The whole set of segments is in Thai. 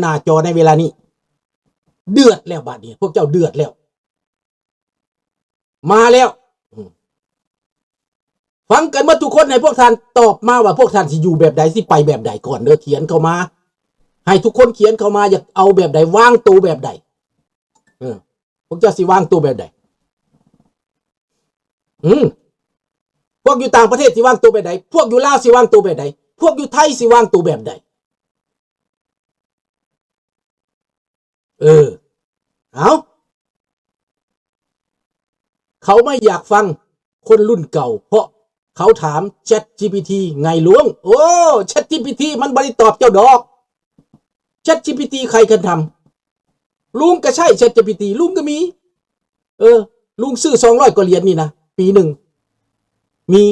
หน้าจอในเวลานี้เดือดแล้วบาดนี้พวกเจ้าเดือดแล้วมาแล้วฟังกันมาทุกคนให้พวกท่านตอบมาว่าพวกท่านสิอยู่แบบใดสิไปแบบใดก่อนเด้อเขียนเข้ามาให้ทุกคนเขียนเข้ามาอยากเอาแบบใดวางตัวแบบใดพวกเจ้าสิวางตัวแบบใดพวกอยู่ต่างประเทศสิวางตัวแบบใดพวกอยู่ลาวสิวางตัวแบบใดพวกอยู่ไทยสิวางตัวแบบใดเอาเขาไม่อยากฟังคนรุ่นเก่าเพราะเขาถาม ChatGPT ไงหลวงโอ้ ChatGPT มันบริตอบเจ้าดอก ChatGPT ใครกันทำลุงก็ใช่ ChatGPT ลุงก็มีลุงซื้อ200 กว่าเหรียญนี่นะปีหนึ่งมี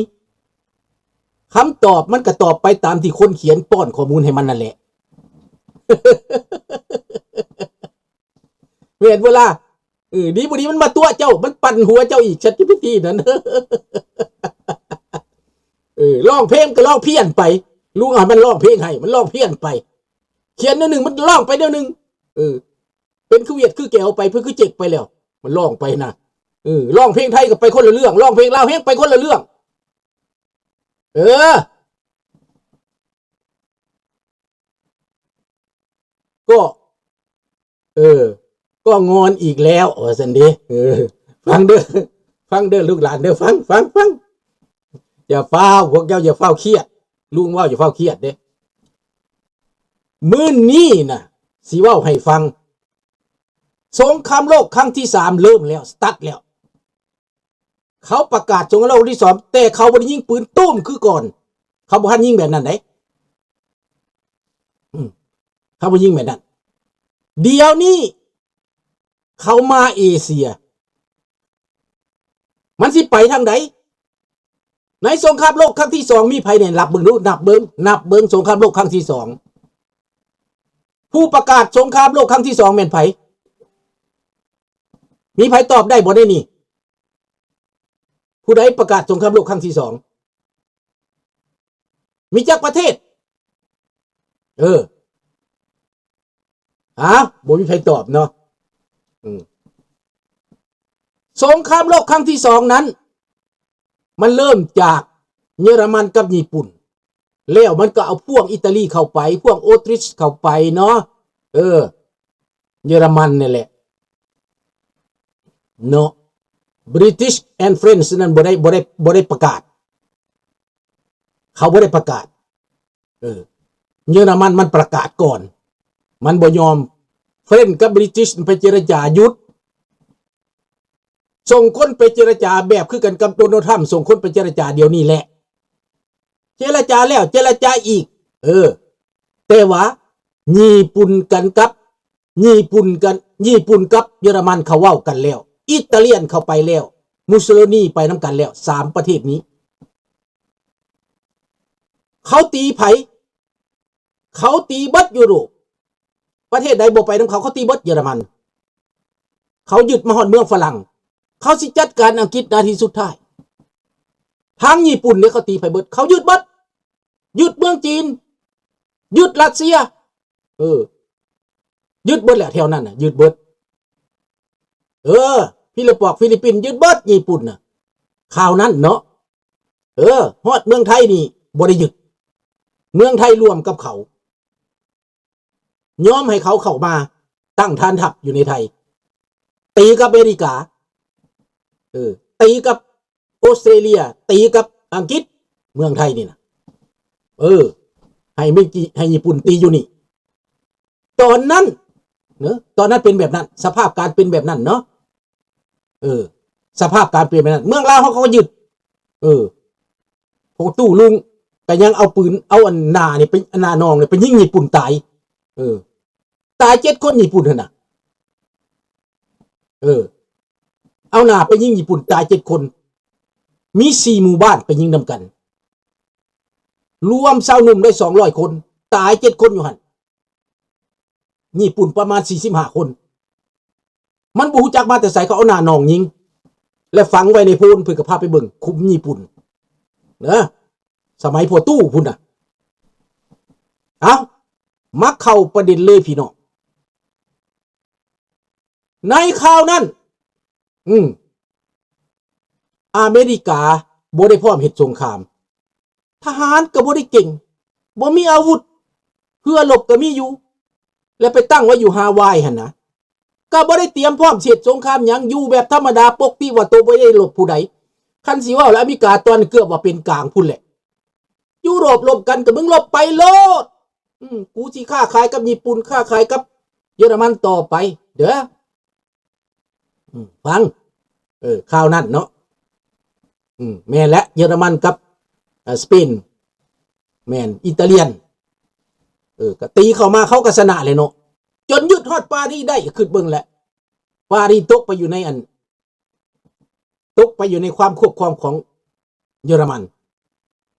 คำตอบมันก็ตอบไปตามที่คนเขียนป้อนข้อมูลให้มันนั่นแหละเวลาดีบุดีมันมาตัวเจ้ามันปั่นหัวเจ้าอีก ChatGPT นั่นร้องเพลงก็ร้องเพี้ยนไปลุงมันร้องเพลงให้มันร้องเพี้ยนไปเขียนหนึ่งมันร้องไปเดี๋ยวนึงเป็นคือเวียดคือแกวไปเพื่อคือเจ็กไปแล้วมันร้องไปนะร้องเพลงไทยก็ไปคนละเรื่องร้องเพลงลาวแห้งไปคนละเรื่องก็งอนอีกแล้วสันดีฟังเด้อลูกหลานเด้อฟังอย่าเฝ้าพวกเจ้าอย่าเฝ้าเครียดลุงว่าอย่าเฝ้าเครียดเด้มื้อนี้น่ะสิเว้าให้ฟังสงครามโลกครั้งที่3เริ่มแล้วสตาร์ทแล้วเขาประกาศสงครามโลกที่2แต่เขาบ่ได้ยิงปืนตุ้มคือก่อนเขาบ่ทันยิงแบบนั้นเด้เขาบ่ยิงแบบนั้นเดี๋ยวนี้เขามาเอเชียมันสิไปทางใดในสงครามโลกครั้งที่2มีไผเนี่ยนับเบิ่งสงครามโลกครั้งที่2ผู้ประกาศสงครามโลกครั้งที่2แม่นไผมีไผตอบได้บ่ได้นี่ผู้ใดประกาศสงครามโลกครั้งที่2มีจักประเทศบ่มีไผตอบเนาะสงครามโลกครั้งที่2นั้นมันเริ่มจากเยอรมันกับญี่ปุ่นแล้วมันก็เอาพวกอิตาลีเข้าไปพวกออสเตรียเข้าไปเนาะเยอรมันนี่แหละเนาะ British and French นั้นบ่ได้ประกาศเขาบ่ได้ประกาศเยอรมันมันประกาศก่อนมันบ่ยอมเฟรนซ์กับบริติชไปเจรจาหยุดส่งคนไปเจรจาแบบคือกันกับโดนัลด์ทรัมป์ส่งคนไปเจรจาเดี๋ยวนี้แหละเจรจาแล้วเจรจาอีกแต่ว่าญี่ปุ่นกับเยอรมันเขาเว้ากันแล้วอิตาเลียนเข้าไปแล้วมุสโสลินีไปนำกันแล้ว3ประเทศนี้เขาตีไผเขาตีเบิดยุโรปประเทศใดบ่ไปนำเขาตีเบิดเยอรมันเขายึดมาฮอดเมืองฝรั่งเขาสิจัดการอังกฤษนาทีสุดท้ายทางญี่ปุ่นเนี่ยเขาตีไผเบิดเขายึดเบิดยึดเมืองจีนยึดรัสเซียยึดเบิดแหละแถวนั้นน่ะยึดเบิดฟิลิปปินส์ยึดเบิดญี่ปุ่นน่ะข่าวนั้นเนาะฮอดเมืองไทยนี่บ่ได้ยึดเมืองไทยรวมกับเขายอมให้เขาเข้ามาตั้งฐานทัพอยู่ในไทยตีกับอเมริกาตีกับออสเตรเลียตีกับอังกฤษเมืองไทยนี่นะให้ญี่ปุ่นตีอยู่นี่ตอนนั้นเป็นแบบนั้นสภาพการเป็นแบบนั้นเนาะสภาพการเปลี่ยนแบบนั้นเมืองลาวเขาก็ยึดพวกตู้ลุงแต่ยังเอาปืนเอาอันหน้านี่ไปหน้านองนี่ไปยิงญี่ปุ่นตายตาย7 คนญี่ปุ่นน่ะเอาหน้าไปยิงญี่ปุ่นตาย7 คนมี4 หมู่บ้านไปยิงนำกันรวมชาวหนุ่มได้200 คนตาย7 คนอยู่หั่นญี่ปุ่นประมาณ45 คนมันบ่ฮู้จักมาแต่ไสเขาเอาหน้านองยิงและฝังไว้ในโพนเพื่อก็พาไปเบิ่งคุมญี่ปุ่นนะสมัยพอตู้พุ่นน่ะ มักเข้าประเด็นเลยพี่น้องในข่าวนั้นอเมริกาบ่ได้พร้อมเฮ็ดสงครามทหารก็บ่ได้เก่งบ่มีอาวุธเพื่อหลบก็มีอยู่แล้วไปตั้งไว้อยู่ฮาวายหั่นนะก็บ่ได้เตรียมพร้อมเฮ็ดสงครามหยังอยู่แบบธรรมดาปกติว่าตัวบ่ได้หลบผู้ใดคันสิว่าแล้วอเมริกาตอนเกือบว่าเป็นกลางพุ่นแหละยุโรปลบกันก็มึงลบไปโลดกูสิค้าขายกับญี่ปุ่นค้าขายกับเยอรมันต่อไปเด้อฟังข่าวนั้นเนาะแม่นและเยอรมันกับสเปนแม่นอิตาเลียนก็ตีเข้ามาเขาก็ชนะเลยเนาะจนยึดฮอดปารีสได้ขึ้นเบิ่งแหละปารีสตกไปอยู่ในความควบคุมของเยอรมัน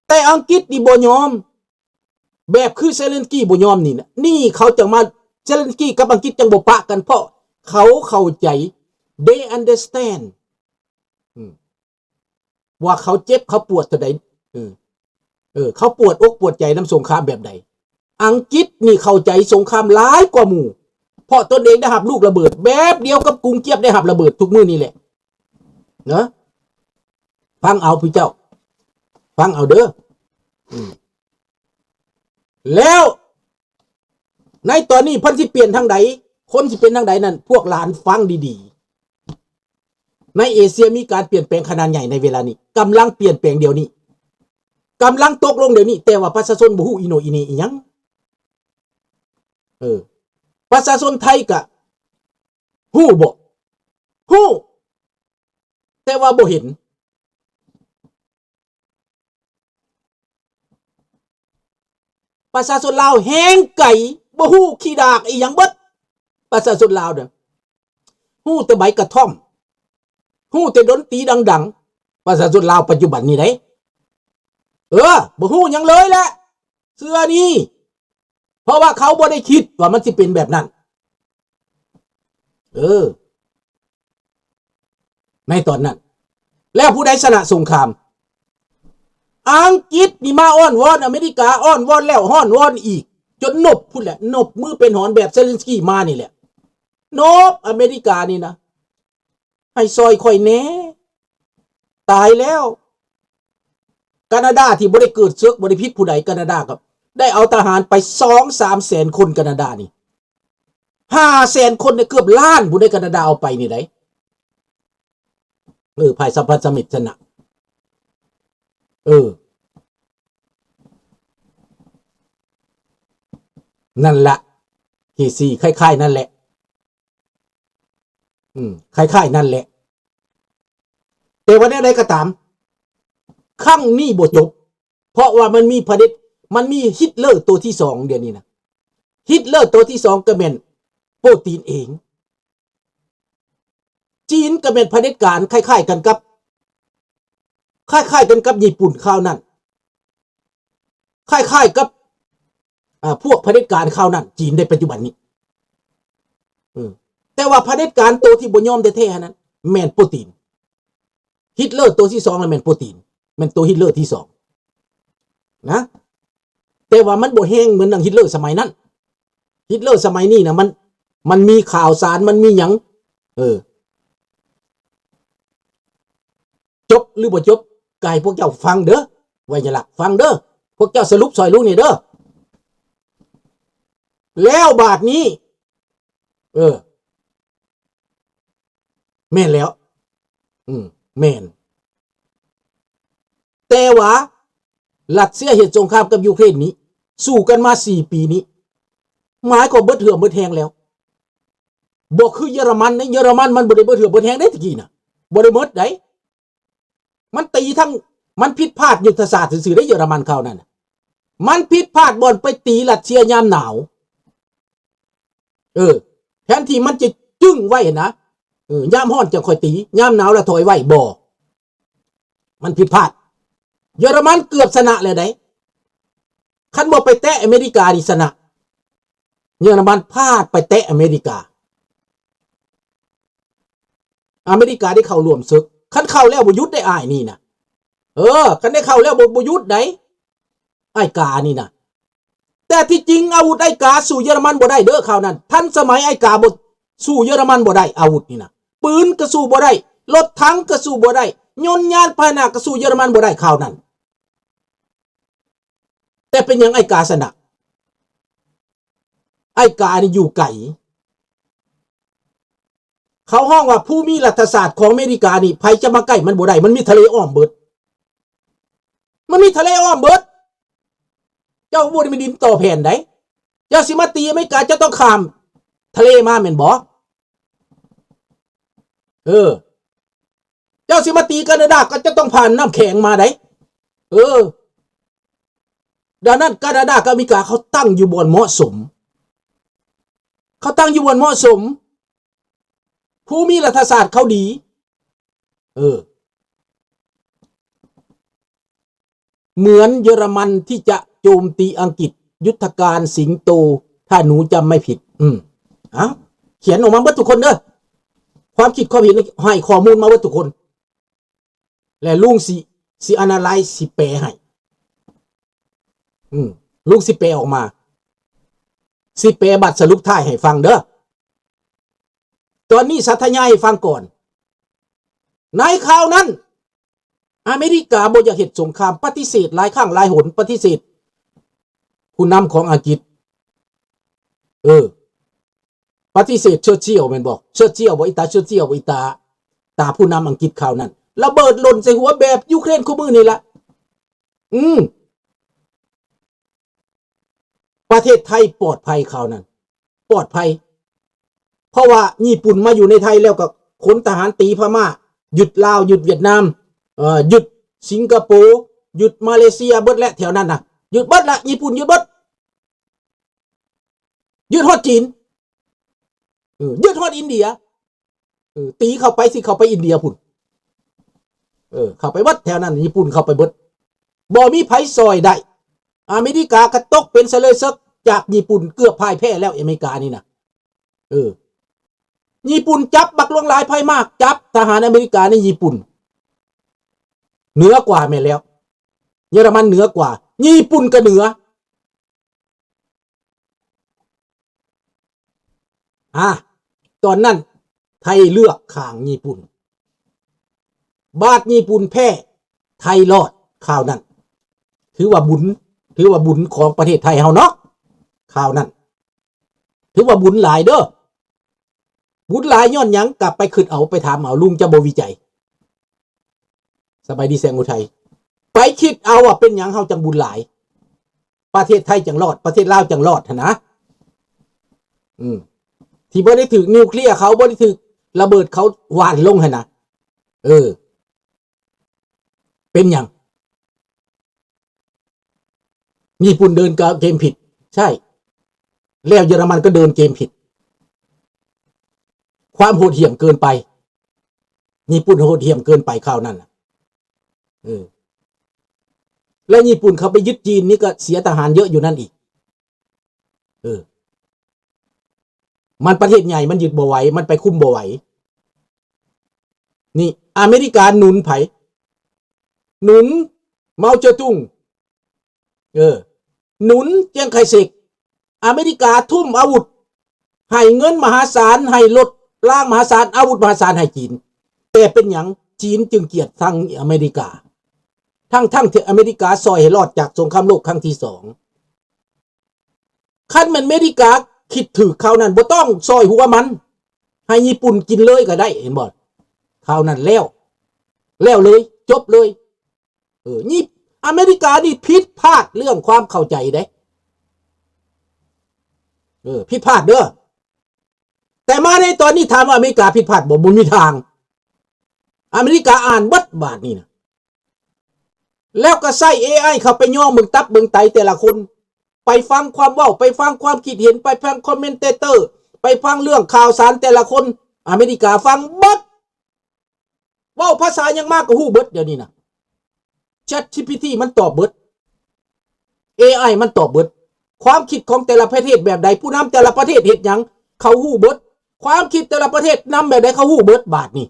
แต่อังกฤษนี่บ่ยอมแบบคือเซเลนสกี้บ่ยอมนี่นะนี่เขาจังมาเซเลนสกี้กับอังกฤษจังบ่ปะกันเพราะเขาเข้าใจ they understand ว่าเขาเจ็บเขาปวดเท่าใดเขาปวดอกปวดใจน้ำสงครามแบบใดอังกฤษนี่เข้าใจสงครามร้ายกว่าหมู่เพราะตนเองได้หับลูกระเบิดแบบเดียวกับกรุงเกียบได้หับระเบิดทุกมื้อนี่แหละเนาะฟังเอาพี่เจ้าฟังเอาเด้อแล้วในตอนนี้พันสิเปลี่ยนทางใดคนสิเป็นทางใดนั่นพวกหลานฟังดีๆในเอเชียมีการเปลี่ยนแปลงขนาดใหญ่ในเวลานี้กำลังเปลี่ยนแปลงเดี๋ยวนี้กำลังตกลงเดี๋ยวนี้แต่ว่าประชาชนบ่ฮู้อีโนอีนี่อีหยังประชาชนไทยก็ฮู้บ่ฮู้แต่ว่าบ่เห็นประชาชนลาวแห้งไก่บ่ฮู้ขี้ดากอีหยังเบิดประชาชนลาวเด้อฮู้แต่ใบกระท่อมฮู้แต่ดนตรีดังๆประชาชนลาวปัจจุบันนี้ได้บ่ฮู้หยังเลยแหละเสื้อนี้เพราะว่าเขาบ่ได้คิดว่ามันสิเป็นแบบนั้นในตอนนั้นแล้วผู้ใดชนะสงครามอังกฤษนี่มาอ้อนวอนอเมริกาอ้อนวอนแล้วฮ้อนวอนอีกจนนบพุ่นแหละนบมือเป็นหอนแบบเซเลนสกี้มานี่แหละนบอเมริกานี่นะให้ซอยค่อยแน่ตายแล้วแคนาดาที่บ่ได้เกิดศึกบ่ได้พิษผู้ใดแคนาดากับได้เอาทหารไป 2-3 แสนคนแคนาดานี่ 5 แสนคนเนี่ยเกือบล้านผู้ใดแคนาดาเอาไปนี่ได้ภายสัมพันธ์สมิทชนะนั่นแหละที่สี่คล้ายๆนั่นแหละคล้ายๆนั่นแหละแต่วันนี้อะไรก็ตามครั้งนี้บ่จบเพราะว่ามันมีเผด็จมันมีฮิตเลอร์ตัวที่2เดี๋ยวนี้นะฮิตเลอร์ตัวที่2ก็แม่นโปรตีนเองจีนก็แม่นเผด็จการคล้ายๆกันกับญี่ปุ่นคราวนั้นคล้ายๆกับพวกเผด็จการคราวนั้นจีนในปัจจุบันนี้แต่ว่าเผด็จการตัวที่บ่ยอมแท้ๆนั้นแม่นโปรตีนฮิตเลอร์ตัวที่2น่ะแม่นโปรตีนแม่นตัวฮิตเลอร์ที่2นะแต่ว่ามันบ่แห้งเหมือนดังฮิตเลอร์สมัยนั้นฮิตเลอร์สมัยนี้นะมันมีข่าวสารมันมีหยังจบหรือบ่จบกายพวกเจ้าฟังเด้อไว้อย่าหลักฟังเด้อพวกเจ้าสรุปซอยลูกนี่เด้อแล้วบาดนี้แม่นแล้วแม่นแต่ว่ารัสเซียเฮ็ดสงครามกับยูเครนนี้สู้กันมา4 ปีนี้หมายก็เบิดเถื่อเบิดแฮงแล้วบ่คือเยอรมันในเยอรมันมันบ่ได้เบิดเถื่อเบิดแฮงได้ตะกี้น่ะบ่ได้หมดได้มันตีทั้งมันผิดพลาดยุทธศาสตร์ซื่อๆได้เยอรมันคราวนั้นมันผิดพลาดบ่อนไปตีรัสเซียยามหนาวแทนที่มันจะจึ้งไว้นะยามร้อนจะค่อยตียามหนาวแล้วถอยไว้บ่มันผิดพลาดเยอรมันเกือบชนะเลยได้คันบ่ไปแตะอเมริกานี่ชนะเยอรมันพลาดไปแตะอเมริกาได้เข้าร่วมศึกคันเข้าแล้วบ่หยุดได้อ้ายนี่นะคันได้เข้าแล้วบ่หยุดได้อ้ายกานี่นะ แต่ที่จริงอาวุธไอ้กาสู้เยอรมันบ่ได้เด้อข่าวนั้นทันสมัยไอ้กาบ่สู้เยอรมันบ่ได้อาวุธนี่นะปืนก็สู้บ่ได้รถถังก็สู้บ่ได้ยนต์ยานพาหนะก็สู้เยอรมันบ่ได้ข่าวนั้นแต่เป็นยังไอ้กาสนะไอ้กานี่อยู่ไกลเขาห้องว่าผู้มีรัฐศาสตร์ของอเมริกานี่ไผจะมาใกล้มันบ่ได้มันมีทะเลอ้อมเบิดมันมีทะเลอ้อมเบิดเจ้าบ่ได้มีดินต่อแผ่นใดเจ้าสิมาตีอเมริกาจะต้องข้ามทะเลมาแม่นบ่เจ้าสิมาตีแคนาดาก็จะต้องผ่านน้ำแข็งมาได้ดังนั้นแคนาดากับอเมริกาเขาตั้งอยู่บนเหมาะสมเขาตั้งอยู่บนเหมาะสมภูมิรัฐศาสตร์เขาดีเหมือนเยอรมันที่จะโจมตีอังกฤษยุทธการสิงโตถ้าหนูจำไม่ผิดเขียนออกมาเบิดทุกคนเด้อความคิดความเห็นให้ข้อมูลมาเบิดทุกคนและลุงสิอนาไลซ์สิแปลให้ลุงสิแปลออกมาสิแปลบัตรสรุปท้ายให้ฟังเด้อตอนนี้สัทยายให้ฟังก่อนในข่าวนั้นอเมริกาบ่อยากเฮ็ดสงครามปฏิเสธหลายครั้งหลายหนปฏิเสธผู้นำของอังกฤษปฏิเสธเชอร์ชิลแม่นบอกเชอร์ชิลบ่อีตาเชอร์ชิลบ่อีตาผู้นำอังกฤษข่าวนั้นระเบิดหล่นใส่หัวแบบยูเครนคู่มือนี่ละประเทศไทยปลอดภัยข่าวนั้นปลอดภัยเพราะว่าญี่ปุ่นมาอยู่ในไทยแล้วก็ขนทหารตีพม่าหยุดลาวหยุดเวียดนามหยุดสิงคโปร์หยุดมาเลเซียเบิดและแถวนั้นน่ะหยุดเบิดละญี่ปุ่นหยุดเบิดหยุดฮอดจีนหยุดฮอดอินเดียตีเข้าไปสิเข้าไปอินเดียพุ่นเข้าไปเบิดแถวนั้นญี่ปุ่นเข้าไปเบิดบ่มีไผซอยได้อเมริกากระตกเป็นซะเลยซึกจากญี่ปุ่นเกือบพ่ายแพ้แล้วอเมริกานี่นะญี่ปุ่นจับบักลวงหลายภัยมากจับทหารอเมริกาในญี่ปุ่นเหนือกว่าแม่แล้วเยอรมันเหนือกว่าญี่ปุ่นก็เหนือตอนนั้นไทยเลือกข้างญี่ปุ่นบาดญี่ปุ่นแพ้ไทยรอดข่าวนั้นถือว่าบุญของประเทศไทยเฮาเนาะข่าวนั้นถือว่าบุญหลายเด้อบุญหลายย้อนหยังกลับไปขึ้นเอาไปถามเอาลุงจะบ่วิจัยสบายดีแสงอุทัยไปคิดเอาว่าเป็นหยังเฮาจังบุญหลายประเทศไทยจังรอดประเทศลาวจังรอดนะที่บ่ได้ถึกนิวเคลียร์เขาบ่ได้ถึกระเบิดเขาหว่านลงหั่นนะเป็นหยังญี่ปุ่นเดินเกมผิดใช่แล้วเยอรมันก็เดินเกมผิดความโหดเหี้ยมเกินไปญี่ปุ่นโหดเหี้ยมเกินไปคราวนั้นแล้วญี่ปุ่นเขาไปยึดจีนนี่ก็เสียทหารเยอะอยู่นั่นอีกมันประเทศใหญ่มันยึดบ่ไหวมันไปคุมบ่ไหวนี่อเมริกาหนุนไผหนุนเมาเจ๋อตุงหนุนเจียงไคเซกอเมริกาทุ่มอาวุธให้เงินมหาศาลให้รถล่างมหาศาลอาวุธมหาศาลให้จีนแต่เป็นหยังจีนจึงเกลียดทั้งอเมริกาทั้งที่อเมริกาซอยให้รอดจากสงครามโลกครั้งที่2คันมันอเมริกาคิดถือเขานั้นบ่ต้องซอยหัวมันให้ญี่ปุ่นกินเลยก็ได้เห็นบ่เขานั้นแล้วเลยจบเลยนี่อเมริกานี่ผิดพลาดเรื่องความเข้าใจได้ผิดพลาดเด้อแต่มาในตอนนี้ถามว่าอเมริกาผิดพลาดบ่มีทางอเมริกาอ่านบัดบาดนี่นะแล้วก็ใส่ AI เข้าไปย่อมึงตับมึงไตแต่ละคนไปฟังความเว้าไปฟังความคิดเห็นไปฟังคอมเมนเตเตอร์ไปฟังเรื่องข่าวสารแต่ละคนอเมริกาฟังบัดเว้าภาษายังมากกว่าฮู้เบิดเดี๋ยวนี้นะ ChatGPT มันตอบเบิด AI มันตอบเบิดความคิดของแต่ละประเทศแบบใดผู้นำแต่ละประเทศเฮ็ดหยังเขาฮู้เบิดความคิดแต่ละประเทศนำแบบใดเขาฮู้เบิดบาดนี่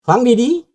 ฟังดีๆ